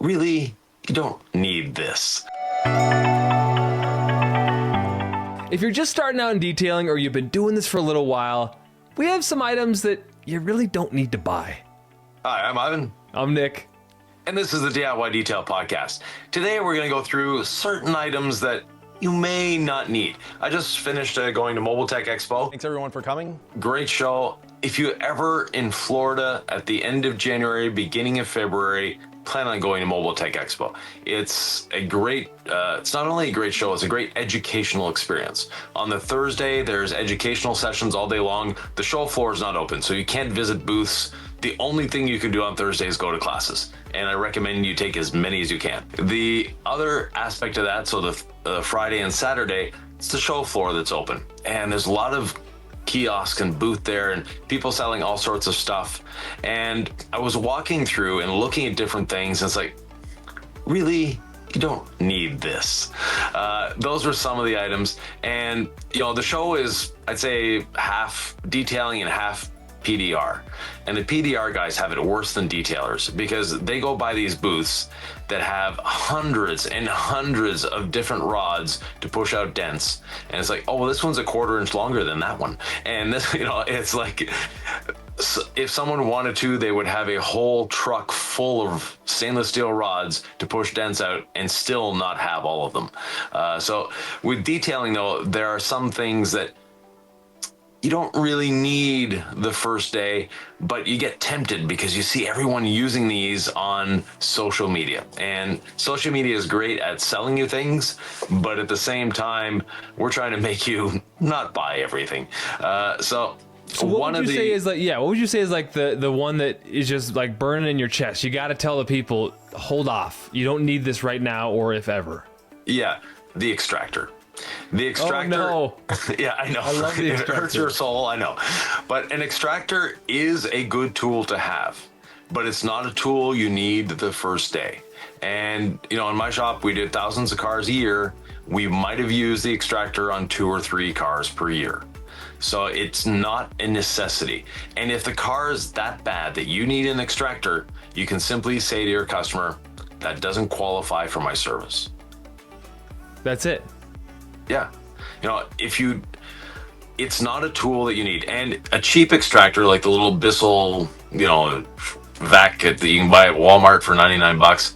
really, you don't need this. If you're just starting out in detailing or you've been doing this for a little while, we have some items that you really don't need to buy. Hi, I'm Ivan. I'm Nick. And this is the DIY Detail Podcast. Today we're going to go through certain items that you may not need. I just finished going to Mobile Tech Expo. Thanks everyone for coming. Great show. If you're ever in Florida at the end of January, beginning of February, plan on going to Mobile Tech Expo. It's a great, it's not only a great show, it's a great educational experience. On the Thursday, there's educational sessions all day long. The show floor is not open, so you can't visit booths. The only thing you can do on Thursday is go to classes, and I recommend you take as many as you can. The other aspect of that, so the Friday and Saturday, it's the show floor that's open, and there's a lot of kiosk and booth there and people selling all sorts of stuff. And I was walking through and looking at different things, and it's like, really, you don't need this. Those were some of the items. And the show is, I'd say, half detailing and half PDR. And the PDR guys have it worse than detailers because they go by these booths that have hundreds and hundreds of different rods to push out dents. And it's like, oh, well, this one's a 1/4 inch longer than that one. And this, it's like, if someone wanted to, they would have a whole truck full of stainless steel rods to push dents out and still not have all of them. So with detailing though, there are some things that you don't really need the first day, but you get tempted because you see everyone using these on social media. And social media is great at selling you things, but at the same time, we're trying to make you not buy everything. So what would you say is the one that is just like burning in your chest? You got to tell the people, hold off. You don't need this right now or if ever. Yeah, the extractor. The extractor. Oh, no. Yeah, I know. I love the extractor. It hurts your soul, I know. But an extractor is a good tool to have, but it's not a tool you need the first day. And, in my shop, we did thousands of cars a year. We might have used the extractor on 2 or 3 cars per year. So it's not a necessity. And if the car is that bad that you need an extractor, you can simply say to your customer, that doesn't qualify for my service. That's it. Yeah. It's not a tool that you need. And a cheap extractor like the little Bissell, vac that you can buy at Walmart for $99,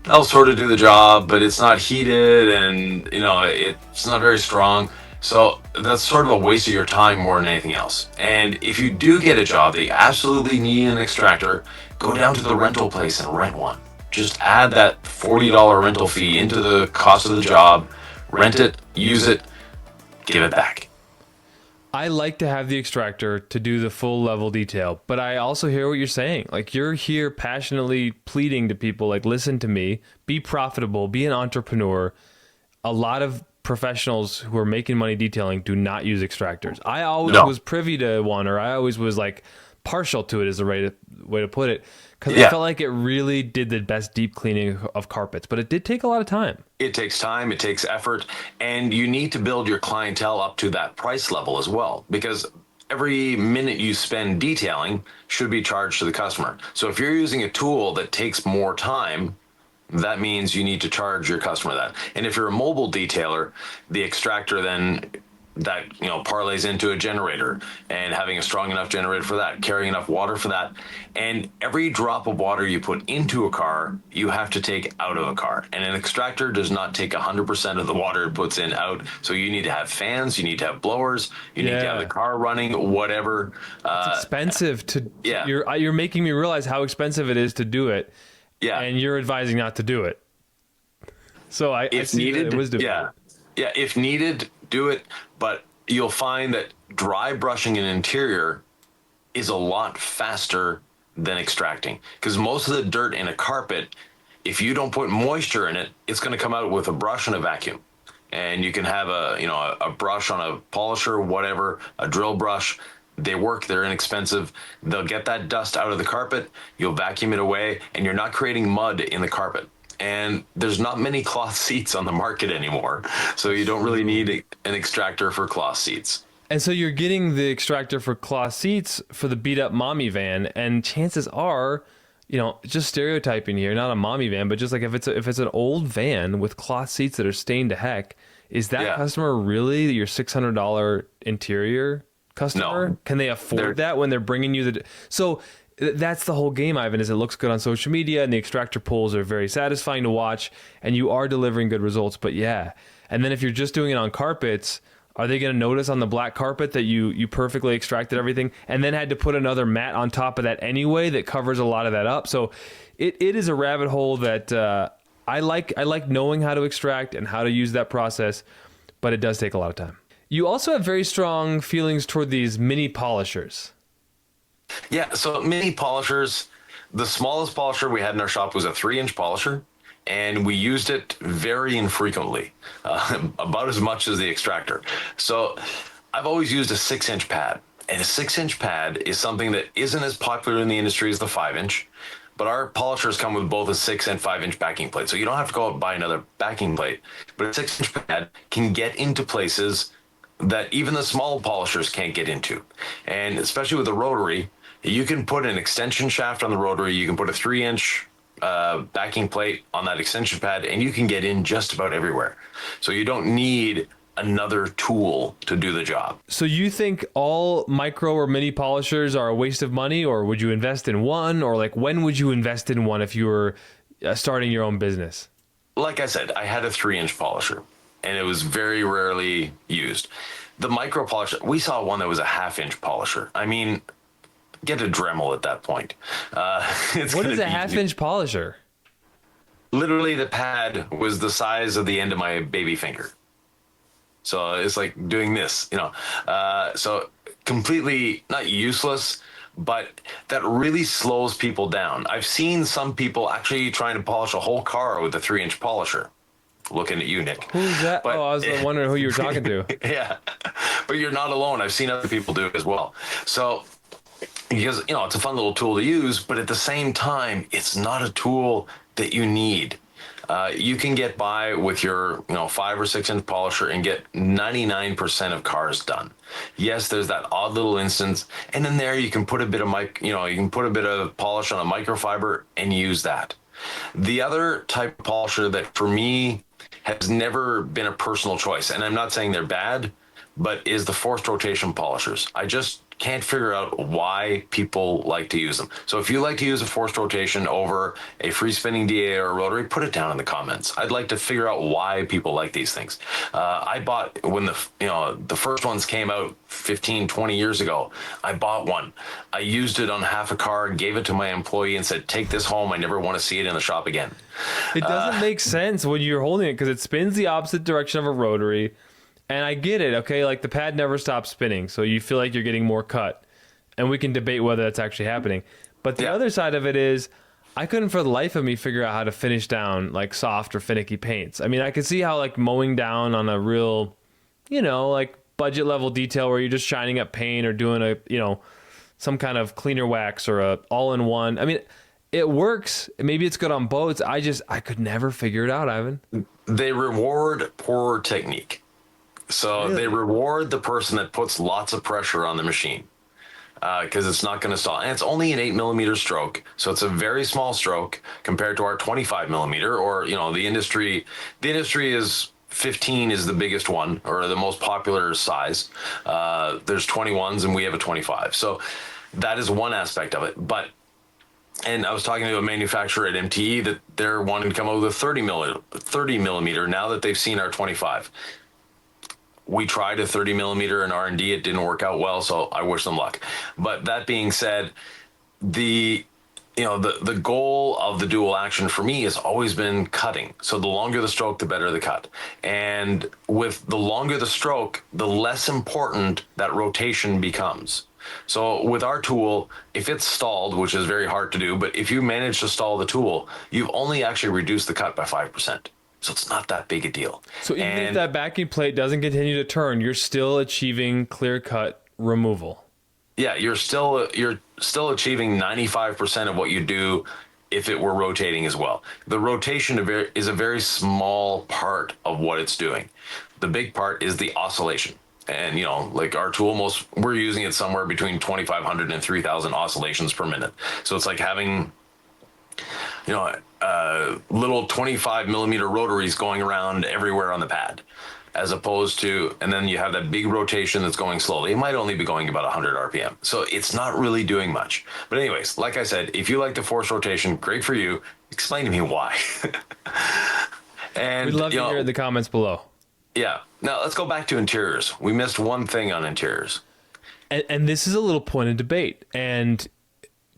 that'll sort of do the job, but it's not heated and, it's not very strong. So that's sort of a waste of your time more than anything else. And if you do get a job that you absolutely need an extractor, go down to the rental place and rent one. Just add that $40 rental fee into the cost of the job. Rent it, use it, give it back. I like to have the extractor to do the full level detail, but I also hear what you're saying. Like, you're here passionately pleading to people, like, listen to me, be profitable, be an entrepreneur. A lot of professionals who are making money detailing do not use extractors. I always was privy to one, or I always was like partial to it, is the way to put it. Because I felt like it really did the best deep cleaning of carpets, but it did take a lot of time. It takes time, it takes effort, and you need to build your clientele up to that price level as well, because every minute you spend detailing should be charged to the customer. So if you're using a tool that takes more time, that means you need to charge your customer that. And if you're a mobile detailer, the extractor then that parlays into a generator, and having a strong enough generator for that, carrying enough water for that. And every drop of water you put into a car, you have to take out of a car. And an extractor does not take 100% of the water it puts in out. So you need to have fans, you need to have blowers, you need to have the car running, whatever. It's expensive to. Yeah. You're making me realize how expensive it is to do it. Yeah. And you're advising not to do it. So I see needed, the wisdom. Yeah. If needed, do it. But you'll find that dry brushing an interior is a lot faster than extracting, because most of the dirt in a carpet, if you don't put moisture in it, it's going to come out with a brush and a vacuum. And you can have a brush on a polisher, whatever, a drill brush. They work, they're inexpensive. They'll get that dust out of the carpet, you'll vacuum it away, and you're not creating mud in the carpet. And there's not many cloth seats on the market anymore, so you don't really need an extractor for cloth seats. And so you're getting the extractor for cloth seats for the beat up mommy van, and chances are just stereotyping here, not a mommy van, but just like if it's an old van with cloth seats that are stained to heck, is that customer really your $600 interior customer? No. Can they afford that when they're bringing you so that's the whole game, Ivan, is it looks good on social media and the extractor pulls are very satisfying to watch and you are delivering good results. But yeah. And then if you're just doing it on carpets, are they going to notice on the black carpet that you perfectly extracted everything and then had to put another mat on top of that anyway that covers a lot of that up? So it is a rabbit hole that I like knowing how to extract and how to use that process, but it does take a lot of time. You also have very strong feelings toward these mini polishers. Yeah, so mini polishers, the smallest polisher we had in our shop was a 3-inch polisher, and we used it very infrequently, about as much as the extractor. So I've always used a 6-inch pad, and a 6-inch pad is something that isn't as popular in the industry as the 5-inch, but our polishers come with both a 6 and 5-inch backing plate, so you don't have to go out and buy another backing plate, but a 6-inch pad can get into places that even the small polishers can't get into. And especially with the rotary, you can put an extension shaft on the rotary, you can put a 3-inch backing plate on that extension pad, and you can get in just about everywhere. So you don't need another tool to do the job. So you think all micro or mini polishers are a waste of money, or would you invest in one? Or like when would you invest in one if you were starting your own business? Like I said, I had a 3-inch polisher and it was very rarely used. The micro polisher, we saw one that was a 1/2-inch polisher. I mean, get a Dremel at that point. What is a 1/2-inch polisher? Literally, the pad was the size of the end of my baby finger. So it's like doing this, so completely not useless, but that really slows people down. I've seen some people actually trying to polish a whole car with a 3-inch polisher. Looking at you, Nick. Who's that? I was wondering who you were talking to. Yeah, but you're not alone. I've seen other people do it as well. So, because, it's a fun little tool to use, but at the same time, it's not a tool that you need. You can get by with your, 5 or 6-inch polisher and get 99% of cars done. Yes, there's that odd little instance, and in there you can put a bit of you can put a bit of polish on a microfiber and use that. The other type of polisher that for me has never been a personal choice, and I'm not saying they're bad, but is the forced rotation polishers. I just can't figure out why people like to use them. So if you like to use a forced rotation over a free spinning DA or a rotary, put it down in the comments. I'd like to figure out why people like these things. I bought, when the first ones came out 15, 20 years ago, I bought one. I used it on half a car, gave it to my employee and said, take this home. I never want to see it in the shop again. It doesn't make sense when you're holding it because it spins the opposite direction of a rotary. And I get it, okay? Like the pad never stops spinning, so you feel like you're getting more cut. And we can debate whether that's actually happening. But the other side of it is, I couldn't for the life of me figure out how to finish down like soft or finicky paints. I mean, I could see how like mowing down on a real, like budget level detail where you're just shining up paint or doing a, some kind of cleaner wax or a all-in-one. I mean, it works. Maybe it's good on boats. I could never figure it out, Ivan. They reward poor technique. So They reward the person that puts lots of pressure on the machine because it's not going to stall. And it's only an 8mm stroke. So it's a very small stroke compared to our 25mm or, the industry is 15 is the biggest one or the most popular size. There's 21s and we have a 25. So that is one aspect of it. And I was talking to a manufacturer at MTE that they're wanting to come out with a 30 millimeter now that they've seen our 25. We tried a 30mm in R&D. It didn't work out well, so I wish them luck. But that being said, the goal of the dual action for me has always been cutting. So the longer the stroke, the better the cut. And with the longer the stroke, the less important that rotation becomes. So with our tool, if it's stalled, which is very hard to do, but if you manage to stall the tool, you've only actually reduced the cut by 5%. So it's not that big a deal. So even if that backing plate doesn't continue to turn, you're still achieving clear cut removal. Yeah, you're still achieving 95% of what you do if it were rotating as well. The rotation is a very small part of what it's doing. The big part is the oscillation. And, like our tool, we're using it somewhere between 2,500 and 3,000 oscillations per minute. So it's like having you know, little 25 millimeter rotaries going around everywhere on the pad, as opposed to, and then you have that big rotation that's going slowly. It might only be going about 100 RPM. So it's not really doing much. But anyways, like I said, if you like the force rotation, great for you. Explain to me why. And We'd love to hear in the comments below. yeah. Now let's go back to interiors. We missed one thing on interiors. And this is a little point of debate. And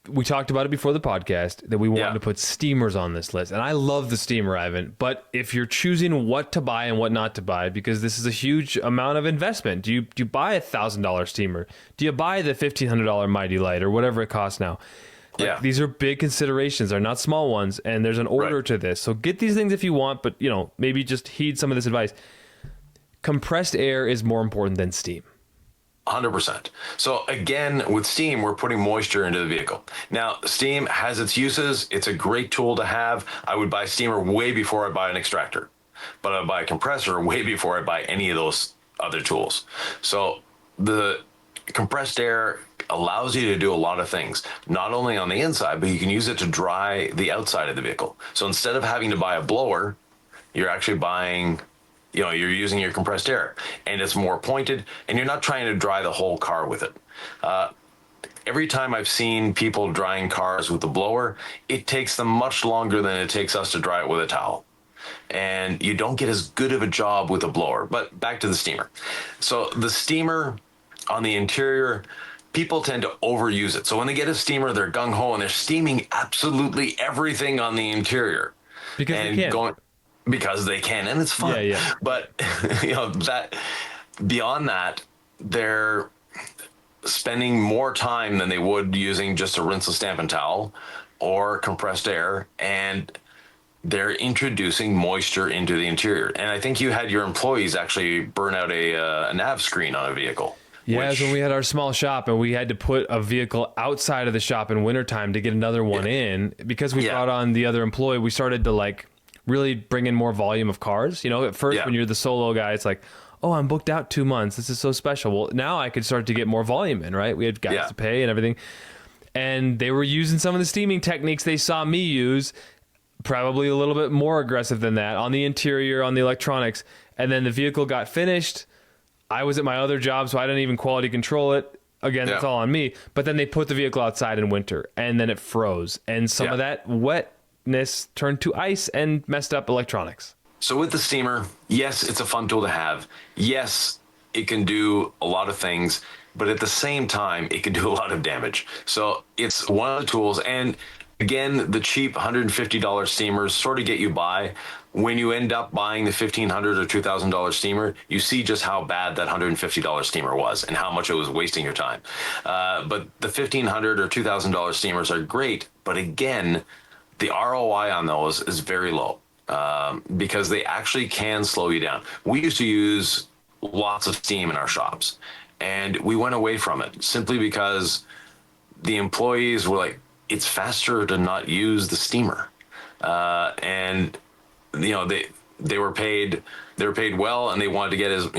we talked about it before the podcast that we wanted to put steamers on this list. And I love the steamer, Ivan. But if you're choosing what to buy and what not to buy, because this is a huge amount of investment, do you buy $1,000 steamer? Do you buy the $1,500 Mighty Light or whatever it costs now? Like, these are big considerations. They're not small ones. And there's an order to this. So get these things if you want, but maybe just heed some of this advice. Compressed air is more important than steam. 100%. So again, with steam, we're putting moisture into the vehicle. Now, steam has its uses. It's a great tool to have. I would buy a steamer way before I buy an extractor, but I would buy a compressor way before I buy any of those other tools. So the compressed air allows you to do a lot of things, not only on the inside, but you can use it to dry the outside of the vehicle. So instead of having to buy a blower, you're actually buying, you're using your compressed air, and it's more pointed, and you're not trying to dry the whole car with it. Every time I've seen people drying cars with the blower, it takes them much longer than it takes us to dry it with a towel. And you don't get as good of a job with a blower. But back to the steamer. So the steamer on the interior, people tend to overuse it. So when they get a steamer, they're gung-ho and they're steaming absolutely everything on the interior. Because they can. Because they can, and it's fun. Yeah. But that beyond that, they're spending more time than they would using just a rinse and stamp and towel or compressed air, and they're introducing moisture into the interior. And I think you had your employees actually burn out a nav screen on a vehicle. Yeah, so we had our small shop and we had to put a vehicle outside of the shop in wintertime to get another one in. Because we brought on the other employee, we started to really bring in more volume of cars. At first when you're the solo guy, it's like, oh, I'm booked out 2 months. This is so special. Well, now I could start to get more volume in, right? We had guys to pay and everything. And they were using some of the steaming techniques they saw me use, probably a little bit more aggressive than that on the interior, on the electronics. And then the vehicle got finished. I was at my other job, so I didn't even quality control it. Again, that's all on me. But then they put the vehicle outside in winter, and then it froze. And some of that wetness turned to ice and messed up electronics. So with the steamer, yes, it's a fun tool to have. Yes, it can do a lot of things, but at the same time, it can do a lot of damage. So it's one of the tools. And again, the cheap $150 steamers sort of get you by. When you end up buying the $1,500 or $2,000 steamer, you see just how bad that $150 steamer was and how much it was wasting your time. But the $1,500 or $2,000 steamers are great. But again, the ROI on those is very low because they actually can slow you down. We used to use lots of steam in our shops, and we went away from it simply because the employees were like, it's faster to not use the steamer. And they were paid well, and they wanted to get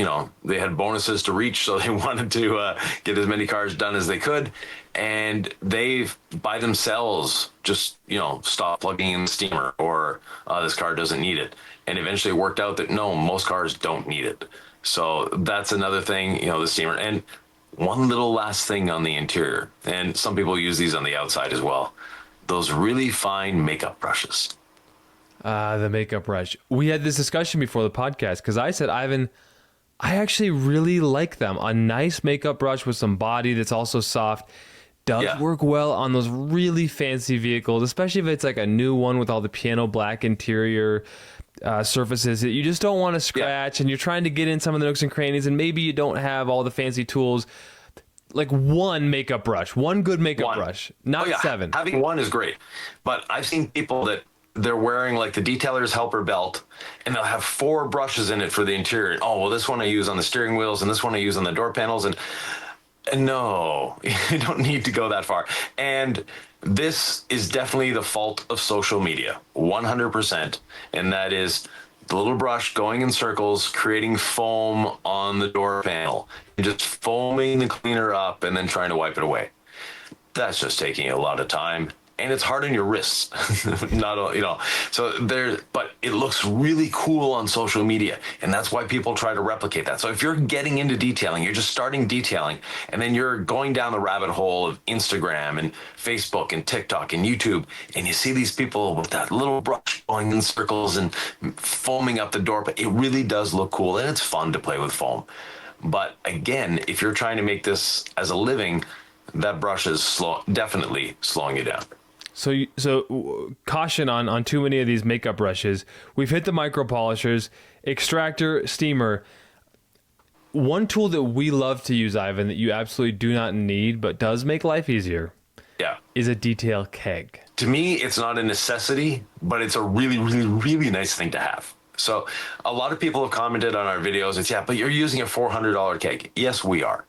they had bonuses to reach, so they wanted to get as many cars done as they could. And they by themselves just stopped plugging in the steamer, or this car doesn't need it. And eventually it worked out that no, most cars don't need it. So that's another thing, the steamer. And one little last thing on the interior, and some people use these on the outside as well, those really fine makeup brushes. The makeup brush. We had this discussion before the podcast because I said, Ivan, I actually really like them. A nice makeup brush with some body that's also soft does work well on those really fancy vehicles, especially if it's like a new one with all the piano black interior surfaces that you just don't want to scratch, and you're trying to get in some of the nooks and crannies, and maybe you don't have all the fancy tools. Like one makeup brush, one good makeup brush, not 7. Having one is great, but I've seen people that they're wearing like the detailer's helper belt, and they'll have 4 brushes in it for the interior. Oh, well, this one I use on the steering wheels, and this one I use on the door panels, and no, you don't need to go that far. And this is definitely the fault of social media, 100%. And that is the little brush going in circles, creating foam on the door panel, and just foaming the cleaner up and then trying to wipe it away. That's just taking a lot of time. and it's hard on your wrists. Not, so there, but it looks really cool on social media, and that's why people try to replicate that. So if you're getting into detailing, you're just starting detailing, and then you're going down the rabbit hole of Instagram and Facebook and TikTok and YouTube, and you see these people with that little brush going in circles and foaming up the door, but it really does look cool, and it's fun to play with foam. But again, if you're trying to make this as a living, that brush is definitely slowing you down. So caution on too many of these makeup brushes. We've hit the micro polishers, extractor, steamer. One tool that we love to use, Ivan, that you absolutely do not need but does make life easier, is a detail keg. To me, it's not a necessity, but it's a really, really, really nice thing to have. So a lot of people have commented on our videos. It's, but you're using a $400 keg. Yes, we are.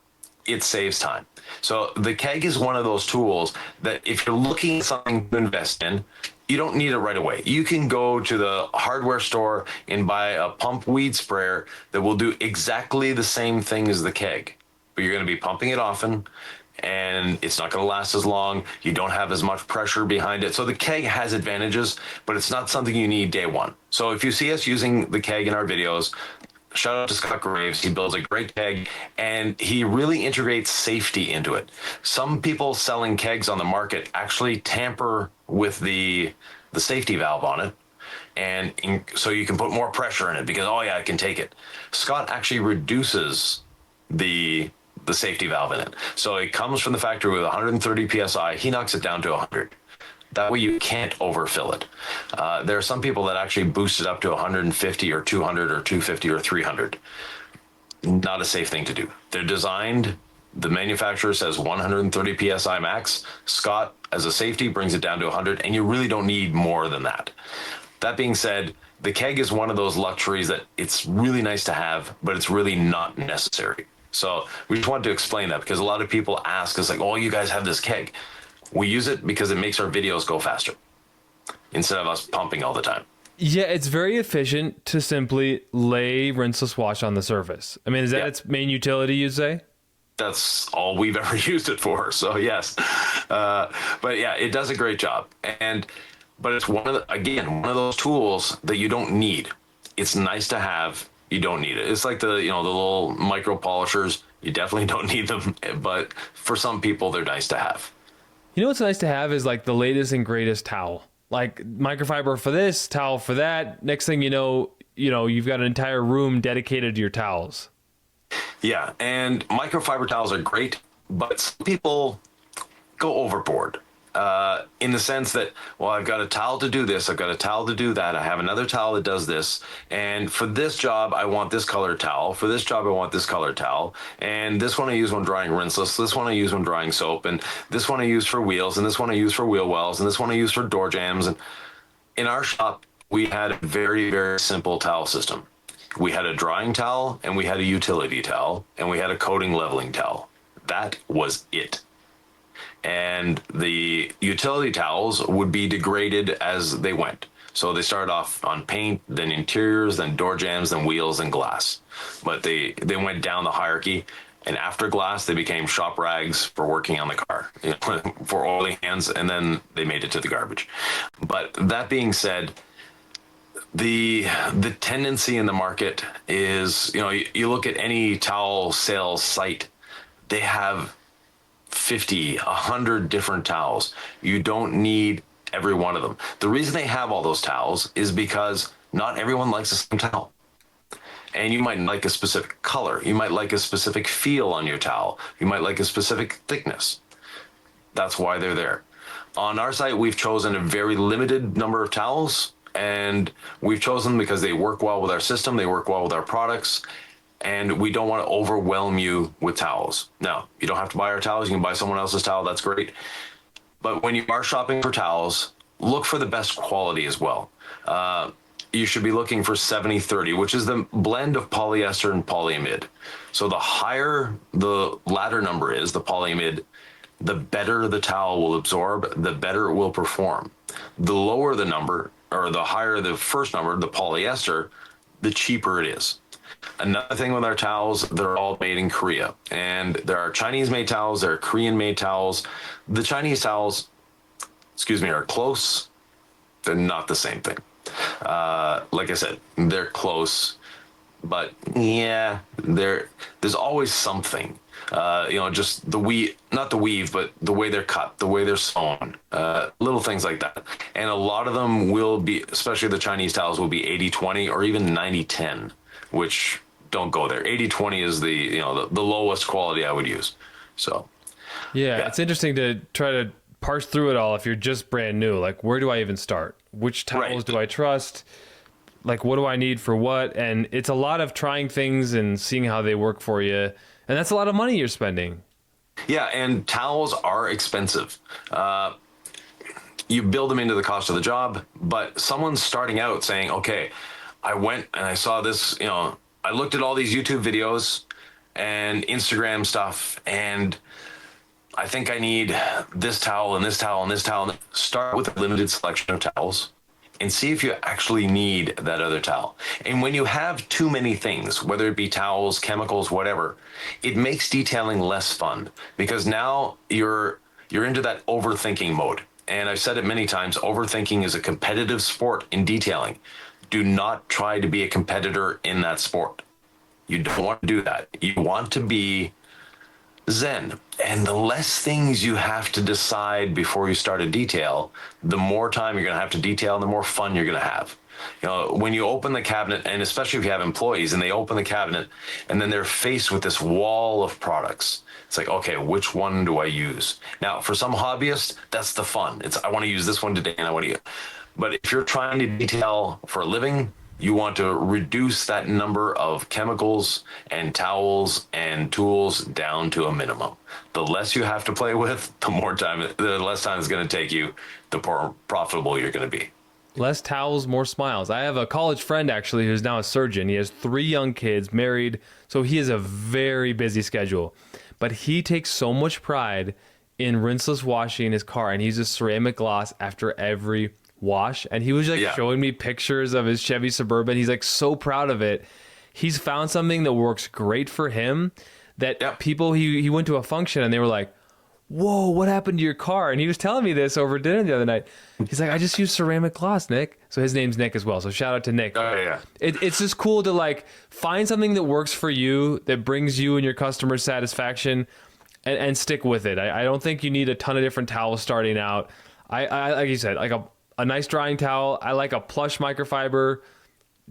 It saves time. So the keg is one of those tools that if you're looking at something to invest in, you don't need it right away. You can go to the hardware store and buy a pump weed sprayer that will do exactly the same thing as the keg, but you're going to be pumping it often, and it's not going to last as long. You don't have as much pressure behind it. So the keg has advantages, but it's not something you need day one. So if you see us using the keg in our videos, shout out to Scott Graves. He builds a great keg, and he really integrates safety into it. Some people selling kegs on the market actually tamper with the safety valve on it, and so you can put more pressure in it because, I can take it. Scott actually reduces the safety valve in it. So it comes from the factory with 130 PSI. He knocks it down to 100. That way you can't overfill it. There are some people that actually boost it up to 150 or 200 or 250 or 300. Not a safe thing to do. They're designed, the manufacturer says 130 PSI max. Scott, as a safety, brings it down to 100, and you really don't need more than that. That being said, the keg is one of those luxuries that it's really nice to have, but it's really not necessary. So we just wanted to explain that because a lot of people ask us like, you guys have this keg. We use it because it makes our videos go faster instead of us pumping all the time. Yeah, it's very efficient to simply lay rinseless wash on the surface. I mean, is that its main utility, you'd say? That's all we've ever used it for. So yes, but yeah, it does a great job. But it's one of those tools that you don't need. It's nice to have. You don't need it. It's like the little micro polishers. You definitely don't need them, but for some people, they're nice to have. You know what's nice to have is like the latest and greatest towel. Like microfiber for this, towel for that. Next thing you know, you've got an entire room dedicated to your towels. Yeah, and microfiber towels are great, but some people go overboard in the sense that, I've got a towel to do this, I've got a towel to do that, I have another towel that does this, and for this job, I want this color towel, for this job, I want this color towel, and this one I use when drying rinseless, this one I use when drying soap, and this one I use for wheels, and this one I use for wheel wells, and this one I use for door jams. And in our shop, we had a very, very simple towel system. We had a drying towel, and we had a utility towel, and we had a coating leveling towel. That was it. And the utility towels would be degraded as they went. So they started off on paint, then interiors, then door jams, then wheels and glass. But they went down the hierarchy. And after glass, they became shop rags for working on the car, for oily hands, and then they made it to the garbage. But that being said, the tendency in the market is, you look at any towel sales site, they have 50, 100 different towels. You don't need every one of them. The reason they have all those towels is because not everyone likes the same towel. And you might like a specific color. You might like a specific feel on your towel. You might like a specific thickness. That's why they're there. On our site, we've chosen a very limited number of towels, and we've chosen them because they work well with our system, they work well with our products, and we don't want to overwhelm you with towels. Now, you don't have to buy our towels. You can buy someone else's towel. That's great. But when you are shopping for towels, look for the best quality as well. You should be looking for 70-30, which is the blend of polyester and polyamide. So the higher the latter number is, the polyamide, the better the towel will absorb, the better it will perform. The lower the number, or the higher the first number, the polyester, the cheaper it is. Another thing with our towels, they're all made in Korea. And there are Chinese-made towels, there are Korean-made towels. The Chinese towels, are close, they're not the same thing. Like I said, they're close, but yeah, there's always something. Just not the weave, but the way they're cut, the way they're sewn, little things like that. And a lot of them will be, especially the Chinese towels, will be 80-20 or even 90-10, which don't go there. 80-20 is the lowest quality I would use. So, Yeah, it's interesting to try to parse through it all if you're just brand new. Like, where do I even start? Which towels do I trust? Like, what do I need for what? And it's a lot of trying things and seeing how they work for you. And that's a lot of money you're spending. Yeah, and towels are expensive. You build them into the cost of the job, but someone's starting out saying, okay, I went and I saw this, I looked at all these YouTube videos and Instagram stuff, and I think I need this towel and this towel and this towel. Start with a limited selection of towels and see if you actually need that other towel. And when you have too many things, whether it be towels, chemicals, whatever, it makes detailing less fun because now you're into that overthinking mode. And I've said it many times, overthinking is a competitive sport in detailing. Do not try to be a competitor in that sport. You don't want to do that. You want to be zen. And the less things you have to decide before you start a detail, the more time you're going to have to detail and the more fun you're going to have. When you open the cabinet, and especially if you have employees and they open the cabinet and then they're faced with this wall of products, it's like, okay, which one do I use? Now, for some hobbyists, that's the fun. I want to use this one today and I want to use. But if you're trying to detail for a living, you want to reduce that number of chemicals and towels and tools down to a minimum. The less you have to play with, the less time it's going to take you, the more profitable you're going to be. Less towels, more smiles. I have a college friend actually who's now a surgeon. He has 3 young kids, married, so he has a very busy schedule. But he takes so much pride in rinseless washing his car, and he uses ceramic gloss after every wash. And he was showing me pictures of his Chevy Suburban. He's like so proud of it. He's found something that works great for him that people, he went to a function and they were like, whoa, what happened to your car? And he was telling me this over dinner the other night. He's like, I just used ceramic gloss, Nick. So his name's Nick as well. So shout out to Nick. Oh, yeah. It's just cool to like find something that works for you, that brings you and your customer satisfaction, and stick with it. I don't think you need a ton of different towels starting out. I like you said, like a nice drying towel. I like a plush microfiber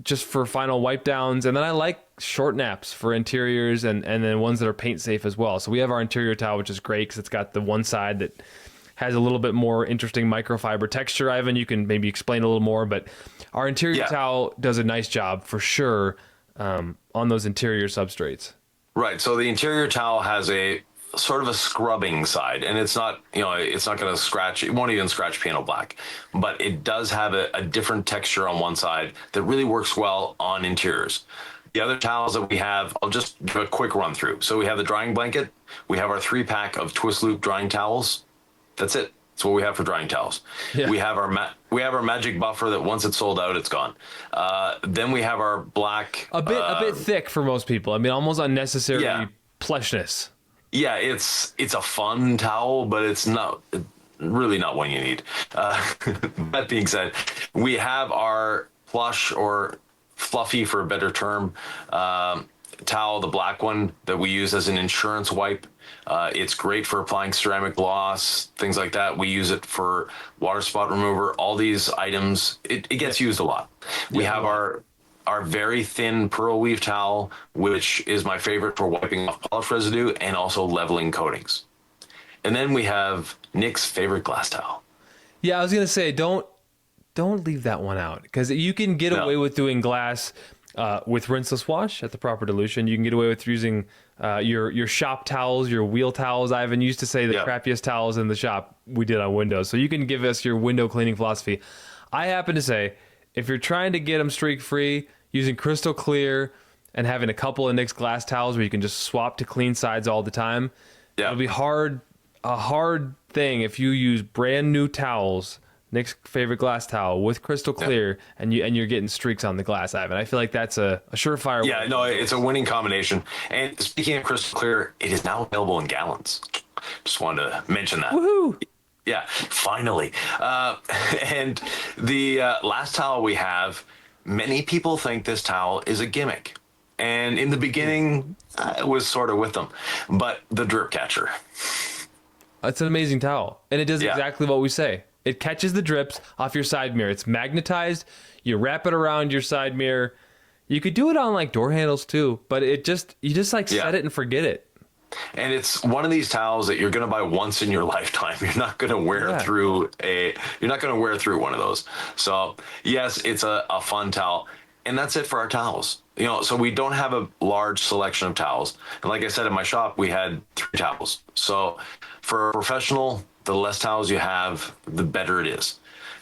just for final wipe downs. And then I like short naps for interiors and then ones that are paint safe as well. So we have our interior towel, which is great because it's got the one side that has a little bit more interesting microfiber texture. Ivan, you can maybe explain a little more, but our interior towel does a nice job for sure on those interior substrates. Right. So the interior towel has a sort of a scrubbing side, and it's not going to scratch. It won't even scratch piano black, but it does have a different texture on one side that really works well on interiors. The other towels that we have, I'll just do a quick run through. So we have the drying blanket. We have our 3-pack of twist loop drying towels. That's it. That's what we have for drying towels. Yeah. We have our magic buffer that once it's sold out, it's gone. Then we have our black. A bit thick for most people. I mean, almost unnecessary plushness. Yeah, it's a fun towel, but it's really not one you need. That being said, we have our plush or fluffy, for a better term, towel, the black one that we use as an insurance wipe. It's great for applying ceramic gloss, things like that. We use it for water spot remover. All these items, it gets used a lot. We have our very thin pearl weave towel, which is my favorite for wiping off polish residue and also leveling coatings. And then we have Nick's favorite glass towel. Yeah, I was going to say, don't leave that one out, because you can get away with doing glass with rinseless wash at the proper dilution. You can get away with using your shop towels, your wheel towels. I even used to say the crappiest towels in the shop we did on windows. So you can give us your window cleaning philosophy. I happen to say, if you're trying to get them streak-free, using crystal clear and having a couple of Nick's glass towels where you can just swap to clean sides all the time, it'll be a hard thing if you use brand new towels, Nick's favorite glass towel with crystal clear, and you're getting streaks on the glass, Ivan. I feel like that's a surefire. Yeah, no, it's a winning combination. And speaking of crystal clear, it is now available in gallons. Just wanted to mention that. Woohoo! Yeah, finally. And the last towel we have, many people think this towel is a gimmick. And in the beginning, I was sort of with them. But the drip catcher. It's an amazing towel, and it does Yeah. exactly what we say. It catches the drips off your side mirror. It's magnetized. You wrap it around your side mirror. You could do it on like door handles too, but you just like Yeah. set it and forget it. And it's one of these towels that you're going to buy once in your lifetime. You're not going to wear Yeah. you're not going to wear through one of those. So yes, it's a fun towel. And that's it for our towels. So we don't have a large selection of towels. And like I said, in my shop, we had 3 towels. So for a professional, the less towels you have, the better it is.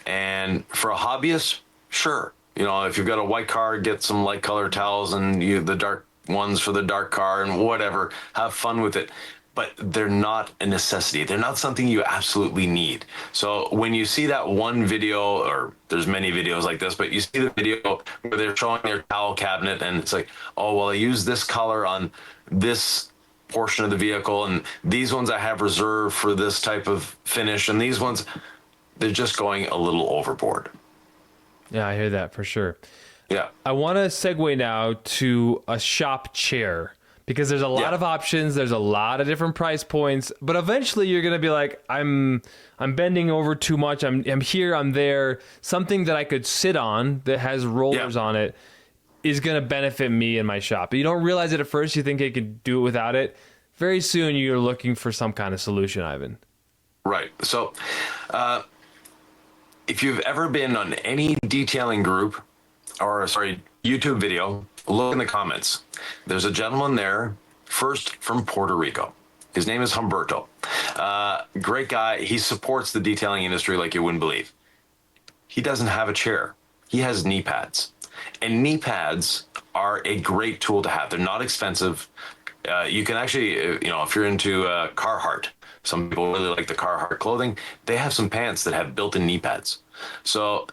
And for a hobbyist, sure. If you've got a white car, get some light colored towels and the dark ones for the dark car and whatever. Have fun with it. But they're not a necessity. They're not something you absolutely need. So when you see that one video, or there's many videos like this, but you see the video where they're showing their towel cabinet and it's like, oh, well, I use this color on this portion of the vehicle and these ones I have reserved for this type of finish and these ones, they're just going a little overboard. Yeah, I hear that for sure. Yeah. I want to segue now to a shop chair because there's a lot of options. There's a lot of different price points, but eventually you're going to be like, I'm bending over too much. I'm here, I'm there. Something that I could sit on that has rollers on it is going to benefit me in my shop. But you don't realize it at first. You think I could do it without it. Very soon you're looking for some kind of solution, Ivan. Right. So, if you've ever been on any detailing group or YouTube video, look in the comments. There's a gentleman there, first from Puerto Rico. His name is Humberto. Great guy. He supports the detailing industry like you wouldn't believe. He doesn't have a chair. He has knee pads. And knee pads are a great tool to have. They're not expensive. You can actually, if you're into Carhartt, some people really like the Carhartt clothing. They have some pants that have built-in knee pads. So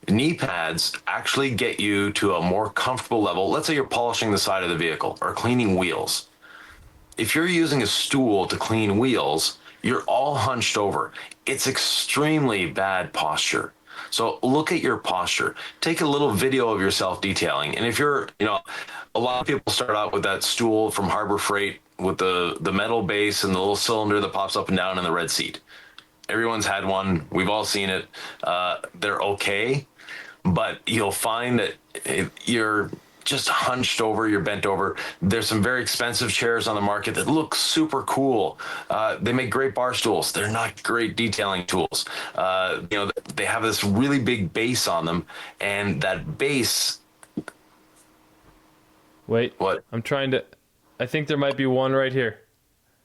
knee pads actually get you to a more comfortable level. Let's say you're polishing the side of the vehicle or cleaning wheels. If you're using a stool to clean wheels, you're all hunched over. It's extremely bad posture. So look at your posture. Take a little video of yourself detailing. And if you're, a lot of people start out with that stool from Harbor Freight with the metal base and the little cylinder that pops up and down in the red seat. Everyone's had one. We've all seen it. They're okay, but you'll find that if you're just hunched over, you're bent over. There's some very expensive chairs on the market that look super cool. They make great bar stools. They're not great detailing tools. They have this really big base on them, and that base. Wait, What? I think there might be one right here.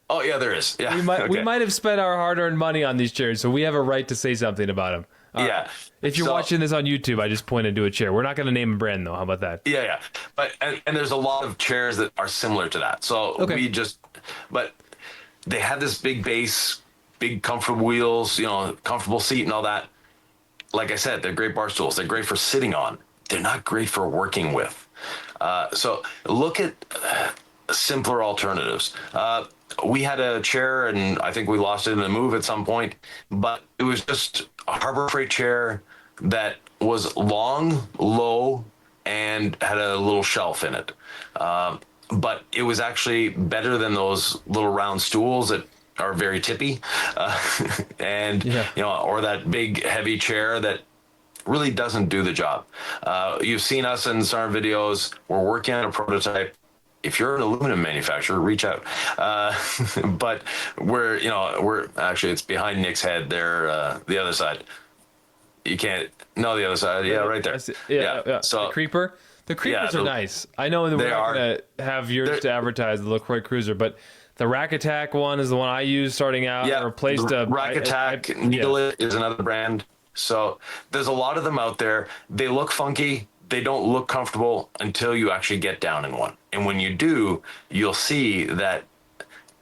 Oh yeah, there is. Yeah, We might have spent our hard-earned money on these chairs, so we have a right to say something about them. Yeah. If you're watching this on YouTube, I just pointed to a chair. We're not going to name a brand, though. How about that? Yeah. But and there's a lot of chairs that are similar to that. So but they have this big base, big comfortable wheels, comfortable seat and all that. Like I said, they're great bar stools. They're great for sitting on. They're not great for working with. So look at simpler alternatives. We had a chair, and I think we lost it in a move at some point, but it was just a Harbor Freight chair that was long, low, and had a little shelf in it. But it was actually better than those little round stools that are very tippy, or that big heavy chair that really doesn't do the job. You've seen us in some videos. We're working on a prototype. If you're an aluminum manufacturer, reach out. But we're actually, it's behind Nick's head there, the other side. You can't, no, the other side. Yeah, right there. Yeah. So the creepers are nice. I know that we're not going to have yours to advertise, the LaCroix Cruiser, but the Rack Attack one is the one I used starting out. Yeah, I replaced Rack Attack Needle is another brand. So there's a lot of them out there. They look funky. They don't look comfortable until you actually get down in one. And when you do, you'll see that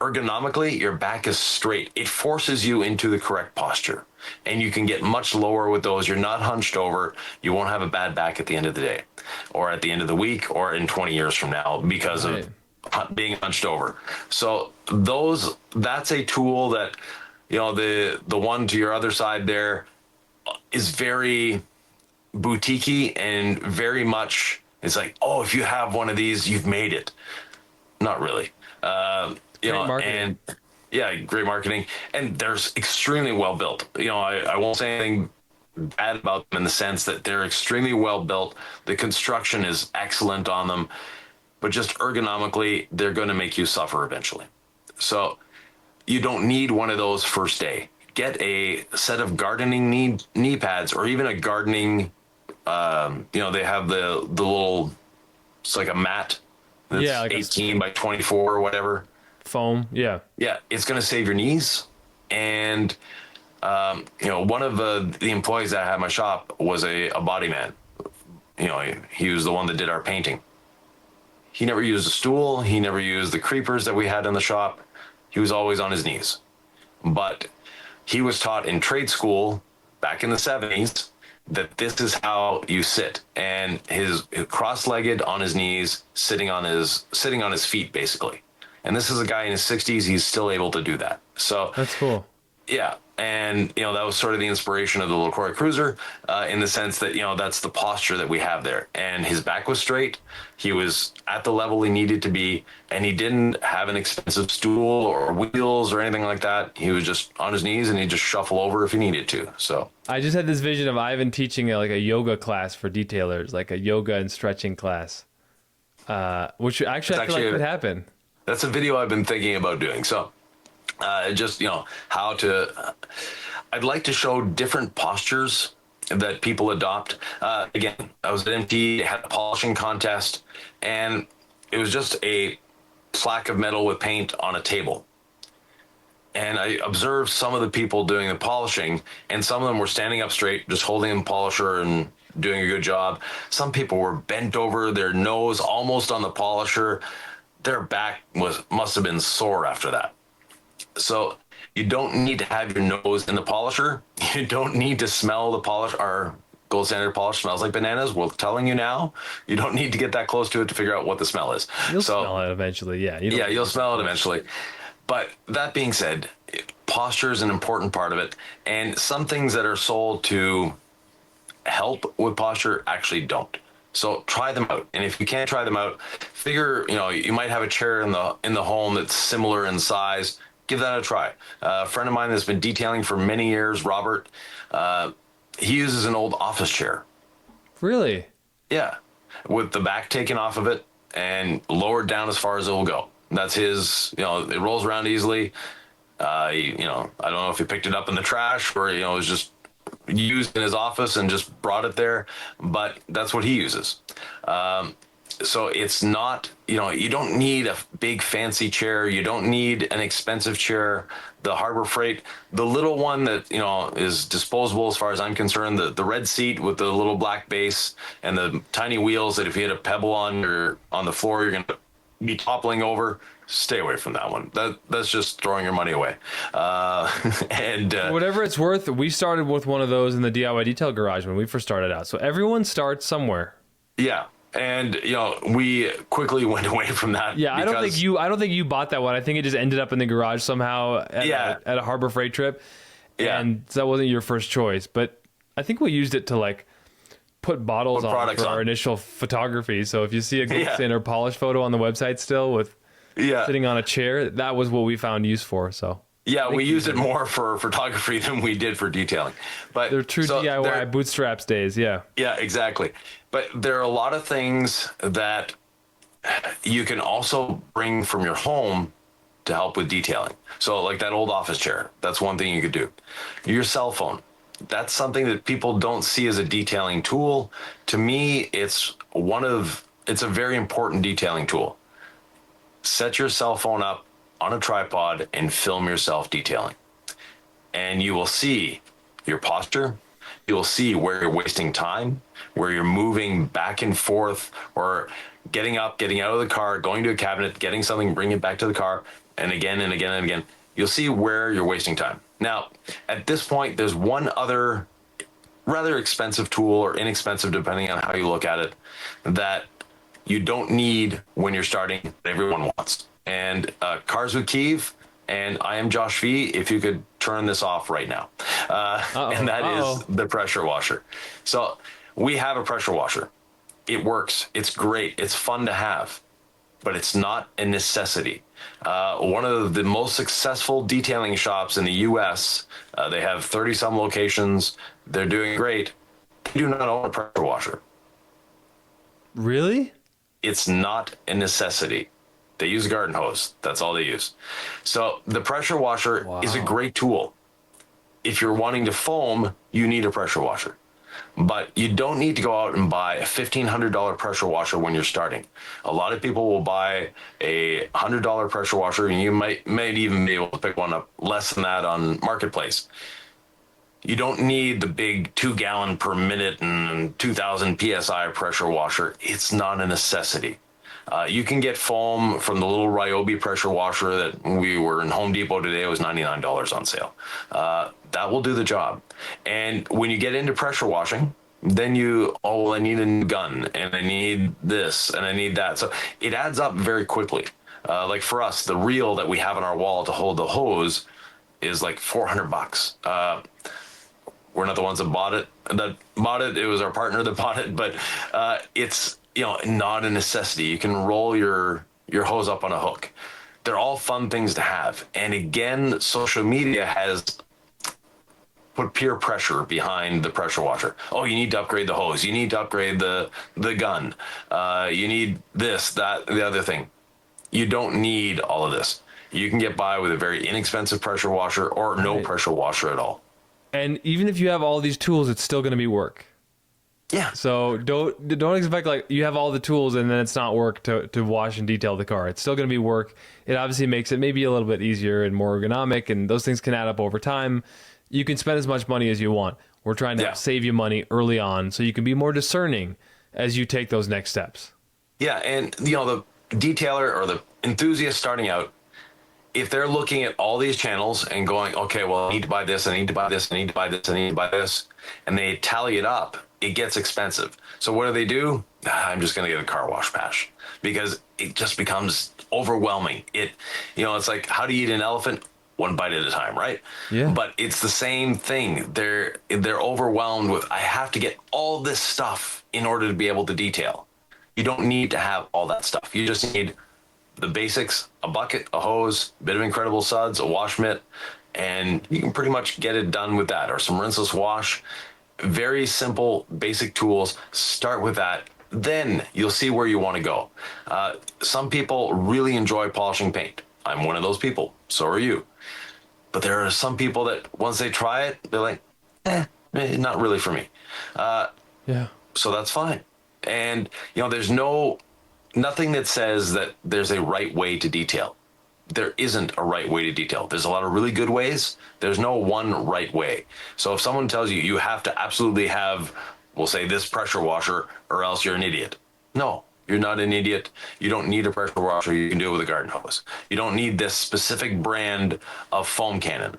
ergonomically, your back is straight. It forces you into the correct posture. And you can get much lower with those. You're not hunched over. You won't have a bad back at the end of the day or at the end of the week or in 20 years from now because of being hunched over. So that's a tool that The one to your other side there is very boutiquey and very much, it's like, oh, if you have one of these, you've made it. Not really. Great marketing. And yeah, great marketing. And they're extremely well built. I won't say anything bad about them in the sense that they're extremely well built. The construction is excellent on them, but just ergonomically, they're going to make you suffer eventually. So you don't need one of those first day. Get a set of gardening knee pads, or even a gardening. They have the little. It's like a mat. That's like 18 by 24 or whatever. Foam. Yeah. Yeah, it's going to save your knees. And one of the employees that I had in my shop was a body man. He was the one that did our painting. He never used a stool. He never used the creepers that we had in the shop. He was always on his knees. But he was taught in trade school back in the 70s that this is how you sit, and his cross-legged on his knees, sitting on his feet, basically. And this is a guy in his 60s. He's still able to do that. So that's cool. Yeah. And, that was sort of the inspiration of the LaCroix Cruiser, in the sense that, that's the posture that we have there. And his back was straight. He was at the level he needed to be. And he didn't have an expensive stool or wheels or anything like that. He was just on his knees, and he'd just shuffle over if he needed to. So I just had this vision of Ivan teaching a yoga class for detailers, like a yoga and stretching class, which actually I feel like could happen. That's a video I've been thinking about doing. So how to, I'd like to show different postures that people adopt. Again, I was at MT, had a polishing contest, and it was just a plaque of metal with paint on a table. And I observed some of the people doing the polishing, and some of them were standing up straight, just holding the polisher and doing a good job. Some people were bent over, their nose almost on the polisher. Their back must have been sore after that. So you don't need to have your nose in the polisher. You don't need to smell the polish. Our gold standard polish smells like bananas. We're telling you now. You don't need to get that close to it to figure out what the smell is. You'll smell it eventually. Yeah. You'll smell it eventually. But that being said, posture is an important part of it. And some things that are sold to help with posture actually don't. So try them out. And if you can't try them out, figure, you might have a chair in the home that's similar in size. Give that a try. A friend of mine that's been detailing for many years, Robert, he uses an old office chair. Really? Yeah. With the back taken off of it and lowered down as far as it will go. That's his, it rolls around easily. I don't know if he picked it up in the trash or, it was just used in his office and just brought it there, but that's what he uses. So it's not, you don't need a big fancy chair. You don't need an expensive chair. The Harbor Freight, the little one that, is disposable as far as I'm concerned, the red seat with the little black base and the tiny wheels that if you hit a pebble on the floor, you're going to be toppling over. Stay away from that one. That's just throwing your money away. And whatever it's worth, we started with one of those in the DIY detail garage when we first started out. So everyone starts somewhere. Yeah. And we quickly went away from that. Yeah, I don't think you bought that one. I think it just ended up in the garage somehow at a Harbor Freight trip. Yeah. And that wasn't your first choice, but I think we used it to put bottles on for our initial photography. So if you see a gold standard polish photo on the website still with sitting on a chair, that was what we found use for. So yeah, we used it more for photography than we did for detailing. But they're true DIY bootstraps days. Yeah. Yeah, exactly. But there are a lot of things that you can also bring from your home to help with detailing. So like that old office chair, that's one thing you could do. Your cell phone, that's something that people don't see as a detailing tool. To me, it's a very important detailing tool. Set your cell phone up on a tripod and film yourself detailing. And you will see your posture. You'll see where you're wasting time, where you're moving back and forth, or getting up, getting out of the car, going to a cabinet, getting something, bringing it back to the car, and again and again and again. You'll see where you're wasting time. Now, at this point, there's one other rather expensive tool, or inexpensive depending on how you look at it, that you don't need when you're starting, that everyone wants. And Cars with Keeve and I am Josh V. If you could turn this off right now. And that is the pressure washer. So we have a pressure washer. It works. It's great. It's fun to have, but it's not a necessity. One of the most successful detailing shops in the U.S., they have 30-some locations. They're doing great. They do not own a pressure washer. Really? It's not a necessity. They use a garden hose. That's all they use. So the pressure washer is a great tool. If you're wanting to foam, you need a pressure washer. But you don't need to go out and buy a $1,500 pressure washer when you're starting. A lot of people will buy a $100 pressure washer, and you might even be able to pick one up less than that on Marketplace. You don't need the big 2-gallon per minute and 2,000 PSI pressure washer. It's not a necessity. You can get foam from the little Ryobi pressure washer that we were in Home Depot today. It was $99 on sale. That will do the job. And when you get into pressure washing, then I need a new gun, and I need this, and I need that. So it adds up very quickly. Like for us, the reel that we have on our wall to hold the hose is like $400. We're not the ones that bought it. It was our partner that bought it, but it's not a necessity. You can roll your hose up on a hook. They're all fun things to have. And again, social media has put peer pressure behind the pressure washer. Oh, you need to upgrade the hose. You need to upgrade the gun. You need this, that, the other thing. You don't need all of this. You can get by with a very inexpensive pressure washer or no pressure washer at all. And even if you have all these tools, it's still going to be work. Yeah. So don't expect like you have all the tools and then it's not work to wash and detail the car. It's still going to be work. It obviously makes it maybe a little bit easier and more ergonomic, and those things can add up over time. You can spend as much money as you want. We're trying to save you money early on so you can be more discerning as you take those next steps. Yeah, and the detailer or the enthusiast starting out, if they're looking at all these channels and going, okay, well, I need to buy this, I need to buy this, I need to buy this, I need to buy this, and they tally it up, it gets expensive. So what do? I'm just going to get a car wash patch, because it just becomes overwhelming. It's like, how do you eat an elephant? One bite at a time, right? Yeah. But it's the same thing. They're overwhelmed with, I have to get all this stuff in order to be able to detail. You don't need to have all that stuff. You just need the basics: a bucket, a hose, a bit of Incredible Suds, a wash mitt, and you can pretty much get it done with that, or some rinseless wash. Very simple, basic tools. Start with that. Then you'll see where you want to go. Some people really enjoy polishing paint. I'm one of those people. So are you. But there are some people that once they try it, they're like, not really for me. So that's fine. And, there's nothing that says that there's a right way to detail. There isn't a right way to detail. There's a lot of really good ways. There's no one right way. So if someone tells you have to absolutely have, we'll say, this pressure washer, or else you're an idiot. No, you're not an idiot. You don't need a pressure washer. You can do it with a garden hose. You don't need this specific brand of foam cannon.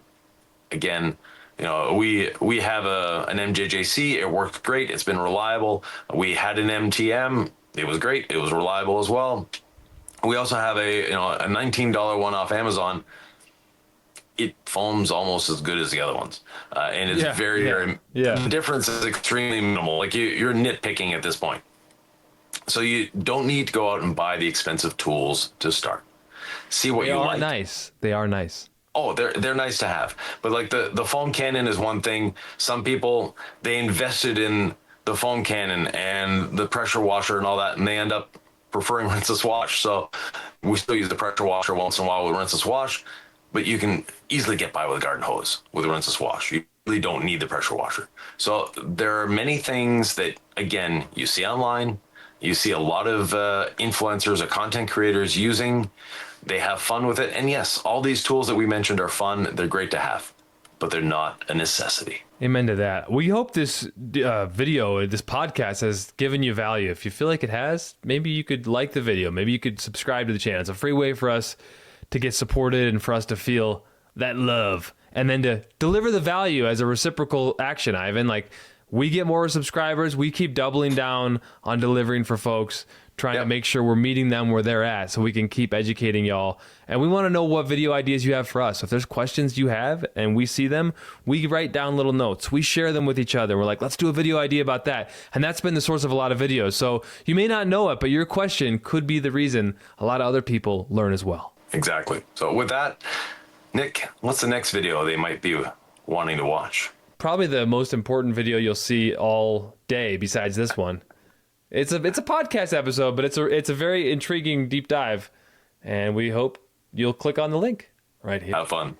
Again, we have an MJJC. It worked great. It's been reliable. We had an MTM. It was great. It was reliable as well. We also have a $19 one off Amazon. It foams almost as good as the other ones, and it's very the difference is extremely minimal. Like you're nitpicking at this point. So you don't need to go out and buy the expensive tools to start. See what you like. They are nice. Oh, they're nice to have. But like the foam cannon is one thing. Some people, they invested in the foam cannon and the pressure washer and all that, and they end up preferring rinseless wash. So we still use the pressure washer once in a while with rinseless wash, but you can easily get by with a garden hose with a rinseless wash. You really don't need the pressure washer. So there are many things that, again, you see online. You see a lot of influencers or content creators using. They have fun with it. And yes, all these tools that we mentioned are fun. They're great to have, but they're not a necessity. Amen to that. We hope this video, this podcast has given you value. If you feel like it has, maybe you could like the video. Maybe you could subscribe to the channel. It's a free way for us to get supported and for us to feel that love, and then to deliver the value as a reciprocal action, Ivan. Like, we get more subscribers, we keep doubling down on delivering for folks, trying to make sure we're meeting them where they're at so we can keep educating y'all. And we want to know what video ideas you have for us. So if there's questions you have and we see them, we write down little notes. We share them with each other. We're like, let's do a video idea about that. And that's been the source of a lot of videos. So you may not know it, but your question could be the reason a lot of other people learn as well. Exactly. So with that, Nick, what's the next video they might be wanting to watch? Probably the most important video you'll see all day besides this one. It's a podcast episode, but it's a very intriguing deep dive, and we hope you'll click on the link right here. Have fun.